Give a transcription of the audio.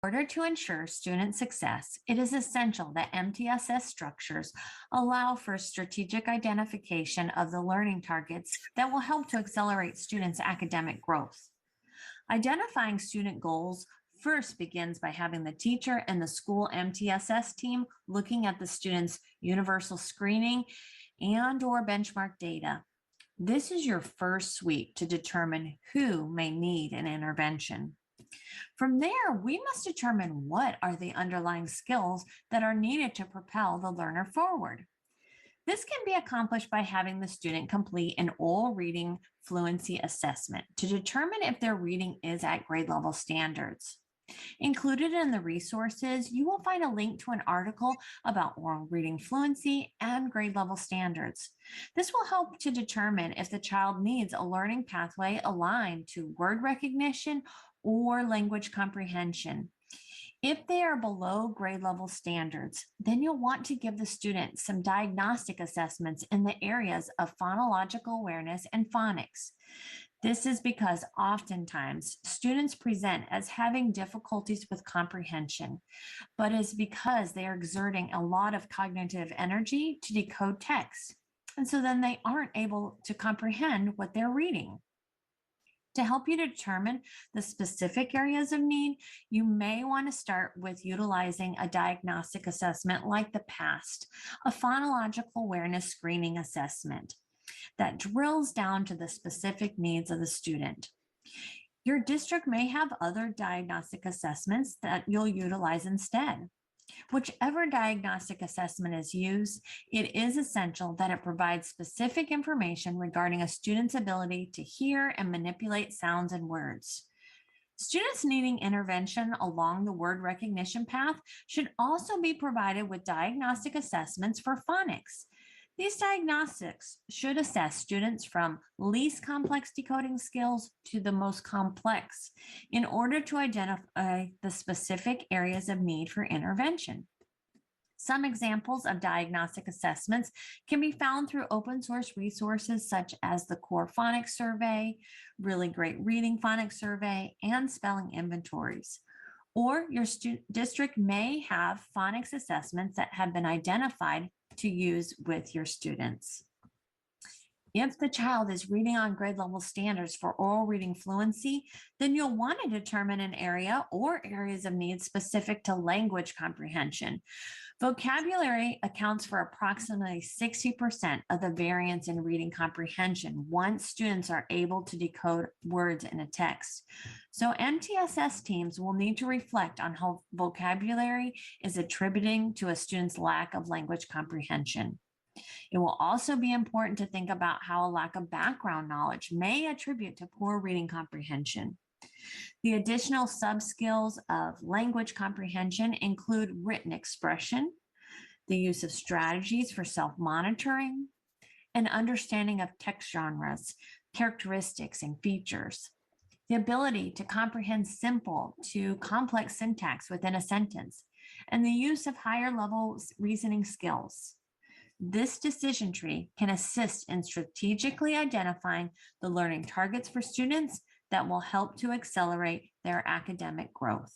In order to ensure student success, it is essential that MTSS structures allow for strategic identification of the learning targets that will help to accelerate students' academic growth. Identifying student goals first begins by having the teacher and the school MTSS team looking at the student's universal screening and/or benchmark data. This is your first sweep to determine who may need an intervention. From there, we must determine what are the underlying skills that are needed to propel the learner forward. This can be accomplished by having the student complete an oral reading fluency assessment to determine if their reading is at grade level standards. Included in the resources, you will find a link to an article about oral reading fluency and grade level standards. This will help to determine if the child needs a learning pathway aligned to word recognition or language comprehension. If they are below grade level standards, then you'll want to give the student some diagnostic assessments in the areas of phonological awareness and phonics. This is because oftentimes students present as having difficulties with comprehension, but is because they are exerting a lot of cognitive energy to decode text. And so then they aren't able to comprehend what they're reading. To help you determine the specific areas of need, you may want to start with utilizing a diagnostic assessment like the PAST, a phonological awareness screening assessment that drills down to the specific needs of the student. Your district may have other diagnostic assessments that you'll utilize instead. Whichever diagnostic assessment is used, it is essential that it provides specific information regarding a student's ability to hear and manipulate sounds and words. Students needing intervention along the word recognition path should also be provided with diagnostic assessments for phonics. These diagnostics should assess students from least complex decoding skills to the most complex in order to identify the specific areas of need for intervention. Some examples of diagnostic assessments can be found through open source resources such as the Core Phonics Survey, Really Great Reading Phonics Survey, and spelling inventories. Or your district may have phonics assessments that have been identified to use with your students. If the child is reading on grade level standards for oral reading fluency, then you'll want to determine an area or areas of need specific to language comprehension. Vocabulary accounts for approximately 60% of the variance in reading comprehension once students are able to decode words in a text. So MTSS teams will need to reflect on how vocabulary is attributing to a student's lack of language comprehension. It will also be important to think about how a lack of background knowledge may attribute to poor reading comprehension. The additional subskills of language comprehension include written expression, the use of strategies for self-monitoring, and understanding of text genres, characteristics, and features. The ability to comprehend simple to complex syntax within a sentence, and the use of higher level reasoning skills. This decision tree can assist in strategically identifying the learning targets for students that will help to accelerate their academic growth.